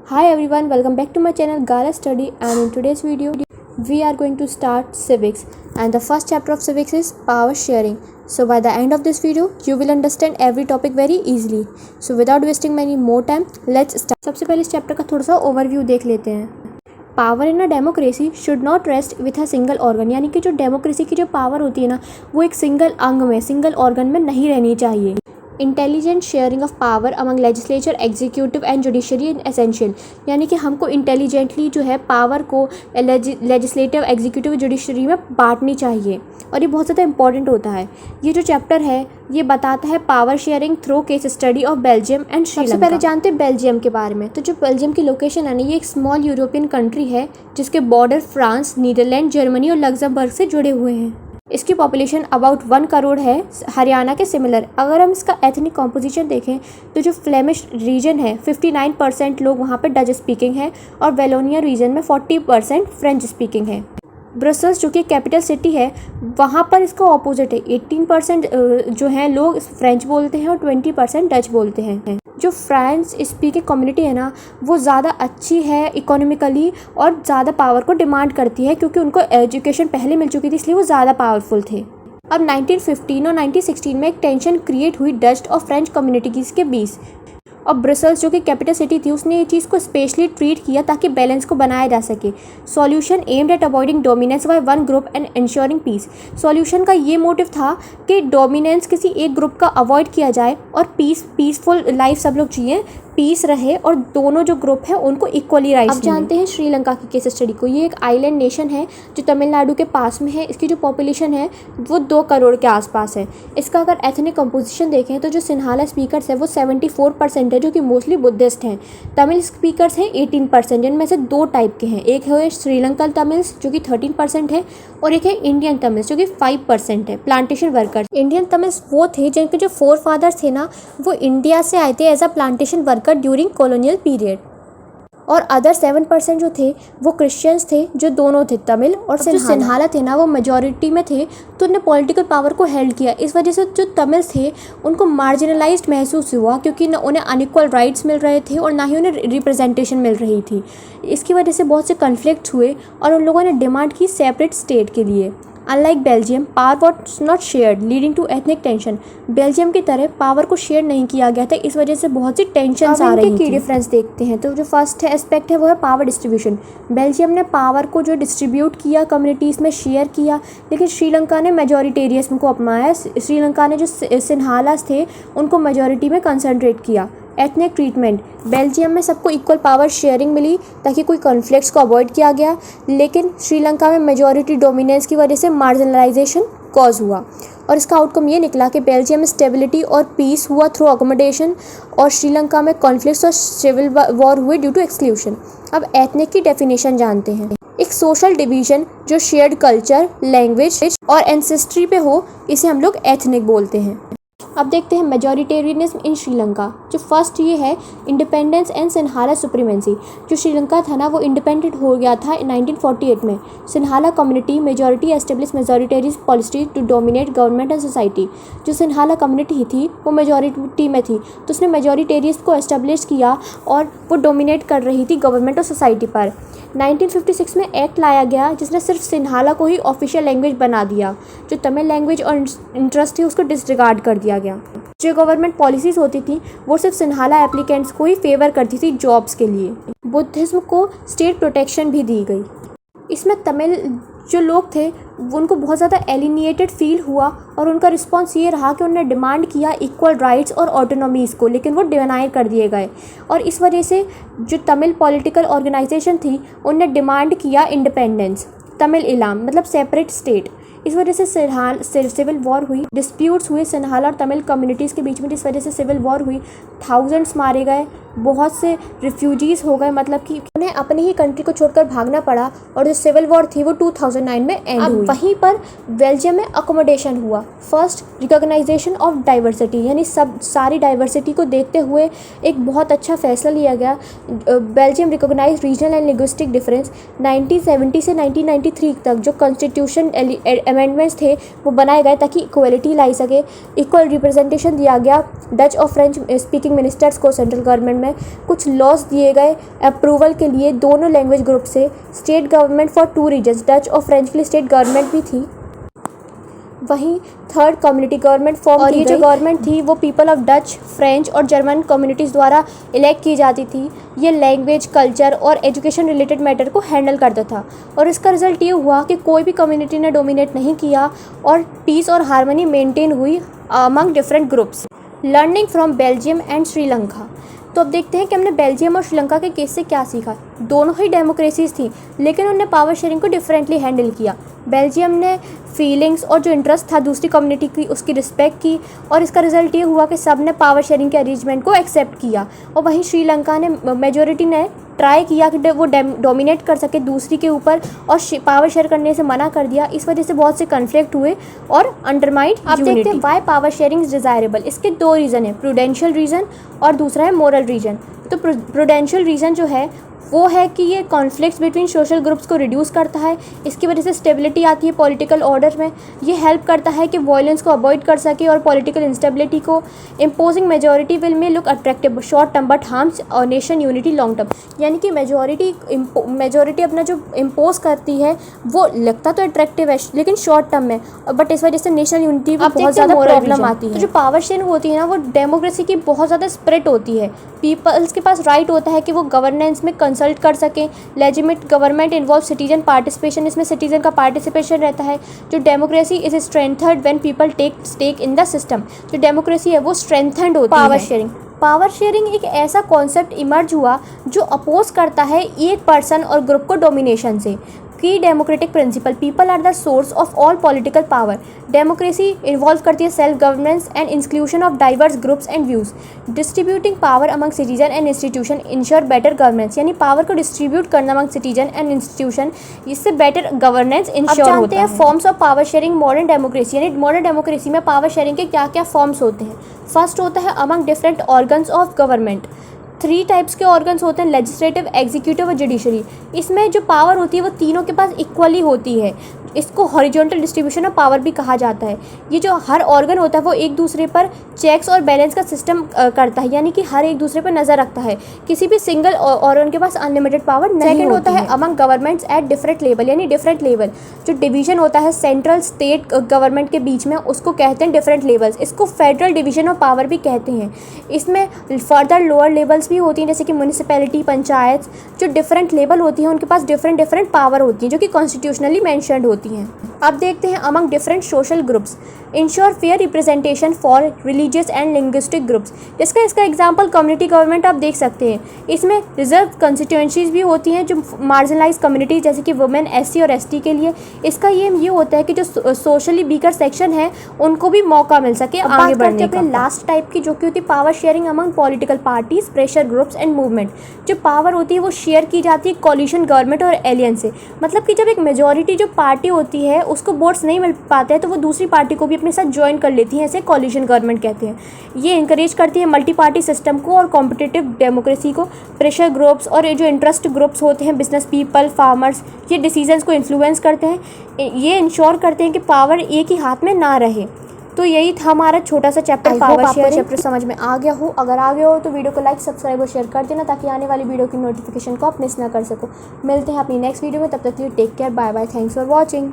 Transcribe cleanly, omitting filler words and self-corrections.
Hi everyone, welcome back to my channel Gala Study, and in today's video we are going to start civics, and the first chapter of civics is power sharing. So by the end of this video you will understand every topic very easily. So without wasting many more time, let's start. सबसे पहले इस chapter का थोड़ा सा overview देख लेते हैं. Power in a democracy should not rest with a single organ, यानी कि जो डेमोक्रेसी की जो पावर होती है ना, वो एक सिंगल अंग में, सिंगल ऑर्गन में नहीं रहनी चाहिए. Intelligent sharing of power among legislature, executive and judiciary essential, यानी कि हमको इंटेलिजेंटली जो है पावर को लेजिस्लेटिव, एग्जीक्यूटिव, जुडिशरी में बांटनी चाहिए, और ये बहुत ज़्यादा इंपॉर्टेंट होता है. ये जो चैप्टर है ये बताता है power sharing through case study of Belgium and Sri Lanka. सबसे पहले जानते हैं बेल्जियम के बारे में. तो जो बेल्जियम की लोकेशन है ना, ये एक स्मॉल यूरोपियन कंट्री है जिसके बॉर्डर फ्रांस, नीदरलैंड, जर्मनी और लग्जमबर्ग से जुड़े हुए हैं. इसकी पॉपुलेशन अबाउट 1 करोड़ है, हरियाणा के सिमिलर. अगर हम इसका एथनिक कॉम्पोजिशन देखें तो जो फ्लेमिश रीजन है 59% लोग वहाँ पे डच स्पीकिंग है, और वेलोनिया रीजन में 40% फ्रेंच स्पीकिंग है. ब्रसल्स जो कि कैपिटल सिटी है, वहाँ पर इसका ऑपोजिट है. 18% जो हैं लोग फ्रेंच बोलते हैं और 20% डच बोलते हैं. जो फ्रेंच स्पीकिंग कम्युनिटी है ना, वो ज़्यादा अच्छी है इकोनॉमिकली और ज़्यादा पावर को डिमांड करती है, क्योंकि उनको एजुकेशन पहले मिल चुकी थी, इसलिए वो ज़्यादा पावरफुल थे. अब 1915 और 1916 में एक टेंशन क्रिएट हुई डच और फ्रेंच कम्युनिटीज़ के बीच, और ब्रसल्स जो कि कैपिटल सिटी थी उसने ये चीज़ को स्पेशली ट्रीट किया ताकि बैलेंस को बनाया जा सके. Solution aimed at avoiding dominance by one group and ensuring peace. Solution का ये मोटिव था कि डोमिनेंस किसी एक ग्रुप का अवॉइड किया जाए और पीसफुल लाइफ सब लोग जिए, पीस रहे, और दोनों जो ग्रुप है उनको इक्वली राइट्स. अब जानते हैं श्रीलंका की केस स्टडी को. ये एक आइलैंड नेशन है जो तमिलनाडु के पास में है. इसकी जो पॉपुलेशन है वो 2 करोड़ के आसपास है. इसका अगर एथनिक कंपोजिशन देखें तो जो सिन्हाला स्पीकर्स है वो 74% है, जो कि मोस्टली बुद्धिस्ट हैं. तमिल स्पीकर्स हैं 18%, जिनमें से 2 टाइप के हैं. एक है श्रीलंकन तमिल्स जो कि 13% है, और एक है इंडियन तमिल्स जो कि 5% है. Plantation workers. इंडियन तमिल्स वो थे जिनके जो फोर फादर्स थे ना, वो इंडिया से आए थे as a plantation worker during colonial period. और अदर 7% जो थे वो क्रिश्चियंस थे, जो दोनों थे, तमिल और सिन्हाला थे ना, वो मेजॉरिटी में थे, तो उन्होंने पॉलिटिकल पावर को हेल्ड किया. इस वजह से जो तमिल्स थे उनको मार्जिनलाइज्ड महसूस हुआ, क्योंकि न उन्हें अनइक्वल राइट्स मिल रहे थे और ना ही उन्हें रिप्रेजेंटेशन मिल रही थी. इसकी वजह से बहुत से कन्फ्लिक्ट्स हुए और उन लोगों ने डिमांड की सेपरेट स्टेट के लिए. Unlike Belgium, power was not shared leading to ethnic tension. Belgium की तरह पावर को शेयर नहीं किया गया था, इस वजह से बहुत सी टेंशन आ रही थी. की डिफरेंस देखते हैं तो जो फर्स्ट एस्पेक्ट है वो है पावर डिस्ट्रीब्यूशन. बेल्जियम ने पावर को जो डिस्ट्रीब्यूट किया, कम्युनिटीज़ में शेयर किया, लेकिन श्रीलंका ने मेजॉरिटेरियनिज्म को अपनाया. श्रीलंका ने जो सिन्हालास थे उनको मेजॉरिटी में कंसंट्रेट किया. Ethnic treatment. बेल्जियम में सबको इक्वल पावर शेयरिंग मिली ताकि कोई कॉन्फ्लिक्ट्स को अवॉइड किया गया, लेकिन श्रीलंका में मेजॉरिटी डोमिनेंस की वजह से मार्जिनलाइजेशन कॉज हुआ, और इसका आउटकम ये निकला कि बेल्जियम में स्टेबिलिटी और पीस हुआ थ्रू अकोमोडेशन, और श्रीलंका में कॉन्फ्लिक्ट्स और सिविल वॉर हुए ड्यू टू एक्सक्लूशन. अब एथनिक की डेफिनेशन जानते हैं. एक सोशल डिवीजन जो शेयर्ड कल्चर, लैंग्वेज और एंसेस्ट्री पे हो, इसे हम लोग एथनिक बोलते हैं. अब देखते हैं मेजॉरिटेरियनिज्म इन श्रीलंका. जो फर्स्ट ये है इंडिपेंडेंस एंड सिन्हाला सुप्रीमेंसी. जो श्रीलंका था ना, वो इंडिपेंडेंट हो गया था 1948 में. Sinhala community majority establish majoritarian policy to dominate government and society. जो सिन्हाला कम्युनिटी थी वो मेजॉरिटी में थी, तो उसने मेजॉरिटेरियन को एस्टेब्लिश किया और वो डोमिनेट कर रही थी गवर्नमेंट और सोसाइटी पर. 1956 में एक्ट लाया गया जिसने सिर्फ सिन्हाला को ही ऑफिशियल लैंग्वेज बना दिया. जो तमिल लैंग्वेज और इंटरेस्ट थी उसको डिसरिगार्ड कर दिया गया. जो गवर्नमेंट पॉलिसीज़ होती थी वो सिर्फ सिन्हाला एप्लीकेंट्स को ही फेवर करती थी जॉब्स के लिए. बुद्धिज़्म को स्टेट प्रोटेक्शन भी दी गई. इसमें तमिल जो लोग थे उनको बहुत ज़्यादा एलिनिएटेड फील हुआ, और उनका रिस्पांस ये रहा कि उन्होंने डिमांड किया इक्वल राइट्स और ऑटोनॉमीज़ को, लेकिन वो डिनाई कर दिए गए. और इस वजह से जो तमिल पॉलिटिकल ऑर्गेनाइजेशन थी उनने डिमांड किया इंडिपेंडेंस, तमिल इलाम मतलब सेपरेट स्टेट. इस वजह से सिविल वॉर हुई, डिस्प्यूट्स हुए सिन्हाला और तमिल कम्युनिटीज़ के बीच में, जिस वजह से सिविल वॉर हुई. थाउजेंड्स मारे गए, बहुत से रिफ्यूजीज़ हो गए, मतलब कि उन्हें अपनी ही कंट्री को छोड़कर भागना पड़ा, और जो सिविल वॉर थी वो 2009 में एंड हुई. वहीं पर बेल्जियम में अकोमोडेशन हुआ. फर्स्ट रिकॉग्नाइजेशन ऑफ डाइवर्सिटी, यानी सारी डाइवर्सिटी को देखते हुए एक बहुत अच्छा फैसला लिया गया. Belgium recognise regional and linguistic difference. 1970 से 1993 तक जो कॉन्स्टिट्यूशन अमेंडमेंट्स थे वो बनाए गए ताकि इक्वलिटी लाई सके. इक्वल रिप्रेजेंटेशन दिया गया डच और फ्रेंच स्पीकिंग मिनिस्टर्स को सेंट्रल गवर्नमेंट में कुछ लॉज दिए गए अप्रूवल के लिए दोनों लैंग्वेज ग्रुप से। State government for 2 reasons, Dutch और फ्रेंच के लिए स्टेट गवर्नमेंट भी थी। वहीं थर्ड कम्युनिटी गवर्नमेंट फॉर्म की गई। ये जो गवर्नमेंट थी वो पीपल ऑफ डच, फ्रेंच और जर्मन कम्युनिटीज़ द्वारा इलेक्ट की जाती थी। ये लैंग्वेज, कल्चर और एजुकेशन रिलेटेड मैटर को हैंडल करता था और इसका रिजल्ट ये हुआ कि कोई भी कम्युनिटी ने डोमिनेट नहीं किया और पीस और हार्मनी मेंटेन हुई among different groups. Learning from Belgium and Sri Lanka. तो अब देखते हैं कि हमने बेल्जियम और श्रीलंका के केस से क्या सीखा। दोनों ही डेमोक्रेसीज थी लेकिन उन्होंने पावर शेयरिंग को डिफरेंटली हैंडल किया। बेल्जियम ने फीलिंग्स और जो इंटरेस्ट था दूसरी कम्युनिटी की उसकी रिस्पेक्ट की और इसका रिजल्ट ये हुआ कि सब ने पावर शेयरिंग के अरेंजमेंट को एक्सेप्ट किया। और वहीं श्रीलंका ने मेजोरिटी ने ट्राई किया कि वो डोमिनेट कर सके दूसरी के ऊपर और पावर शेयर करने से मना कर दिया। इस वजह से बहुत से कन्फ्लिक्ट हुए और अंडरमाइंड। अब देखते हैं why power sharing is desirable. इसके 2 रीज़न है, प्रूडेंशियल रीज़न और दूसरा है मोरल रीज़न। तो प्रूडेंशियल रीज़न जो है वो है कि ये कॉन्फ्लिक्ट्स बिटवीन सोशल ग्रुप्स को रिड्यूस करता है। इसकी वजह से स्टेबिलिटी आती है पॉलिटिकल ऑर्डर में। ये हेल्प करता है कि वायलेंस को अवॉइड कर सके और पॉलिटिकल इंस्टेबिलिटी को। Imposing majority will may look attractive short term but harms और नेशन यूनिटी लॉन्ग टर्म। यानी कि मेजॉरिटी अपना जो इम्पोज करती है वो लगता तो अट्रैक्टिव है लेकिन शॉर्ट टर्म में, बट इस वजह से नेशनल यूनिटी में बहुत ज़्यादा प्रॉब्लम आती है। तो जो पावर शेयरिंग होती है ना वो डेमोक्रेसी की बहुत ज़्यादा स्प्रेड होती है। पीपल्स के पास राइट होता है कि वो गवर्नेंस में कंसल्ट कर सकें। Legitimate government involve citizen participation, इसमें सिटीजन का पार्टिसिपेशन रहता है। जो democracy is strengthened when people take stake in the system. जो डेमोक्रेसी है वो स्ट्रेंथेंड होती है। पावर शेयरिंग एक ऐसा कॉन्सेप्ट इमर्ज हुआ जो अपोज करता है एक पर्सन और ग्रुप को डोमिनेशन से। की democratic principle, people are the source of all political power. Democracy involve करती है self governance and inclusion of diverse groups and views. Distributing power among citizen and institution ensure better governance. यानी power को distribute करना among citizen and institution, इससे better governance ensure होता है। Forms of power sharing modern democracy, यानी modern democracy में power sharing के क्या क्या फॉर्म्स होते हैं। फर्स्ट होता है among different organs of government. 3 types के ऑर्गन्स होते हैं, लेजिस्लेटिव, एग्जीक्यूटिव और जुडिशरी। इसमें जो पावर होती है वो तीनों के पास इक्वली होती है। इसको हॉरिजॉन्टल डिस्ट्रीब्यूशन ऑफ पावर भी कहा जाता है। ये जो हर ऑर्गन होता है वो एक दूसरे पर चेक्स और बैलेंस का सिस्टम करता है, यानी कि हर एक दूसरे पर नज़र रखता है। किसी भी सिंगल ऑर्गन के पास अनलिमिटेड पावर नहीं होती है। सेकंड होता है among governments at different level, यानी डिफरेंट लेवल जो डिवीजन होता है सेंट्रल स्टेट गवर्नमेंट के बीच में, उसको कहते हैं डिफरेंट लेवल्स। इसको फेडरल डिवीजन ऑफ पावर भी कहते हैं। इसमें फर्दर लोअर लेवल्स भी होती हैं जैसे कि म्यूनिसिपैलिटी, पंचायत। जो डिफरेंट लेवल होती हैं उनके पास डिफरेंट पावर होती है जो कि कॉन्स्टिट्यूशनली मेंशन्ड होती हैं। अब देखते हैं among different social groups, ensure fair representation for religious and linguistic groups. इसका एग्जांपल कम्युनिटी गवर्नमेंट आप देख सकते हैं। इसमें रिजर्व कंस्टिट्यूएंसीज भी होती हैं जो मार्जिनलाइज कम्युनिटी जैसे कि वुमेन, एससी और एसटी के लिए। इसका ये होता है कि जो सोशली वीकर सेक्शन है उनको भी मौका मिल सके आगे बढ़ने का। लास्ट टाइप की जो कि होती है power sharing among political parties, pressure groups and movement. जो पावर होती है वो शेयर की जाती है कॉलिशन गवर्नमेंट और एलियंस से। मतलब कि जब एक मेजॉरिटी जो पार्टी होती है उसको वोट्स नहीं मिल पाते हैं तो वो दूसरी पार्टी को भी अपने साथ ज्वाइन कर लेती हैं, ऐसे कॉलिशन गवर्नमेंट कहते हैं। ये इंकरेज करती है मल्टी पार्टी सिस्टम को और कॉम्पिटिटिव डेमोक्रेसी को। प्रेशर ग्रुप्स और जो इंटरेस्ट ग्रुप्स होते हैं, बिजनेस पीपल, फार्मर्स, ये डिसीजंस को इन्फ्लुएंस करते हैं। ये इंश्योर करते हैं कि पावर एक ही हाथ में ना रहे। तो यही था हमारा छोटा सा चैप्टर पावर शेयरिंग। चैप्टर समझ में आ गया हो, अगर आ गया हो तो वीडियो को लाइक, सब्सक्राइब और शेयर कर देना ताकि आने वाली वीडियो की नोटिफिकेशन को आप मिस ना कर सको। मिलते हैं अपनी नेक्स्ट वीडियो में, तब तक के लिए take care, bye bye, thanks for watching.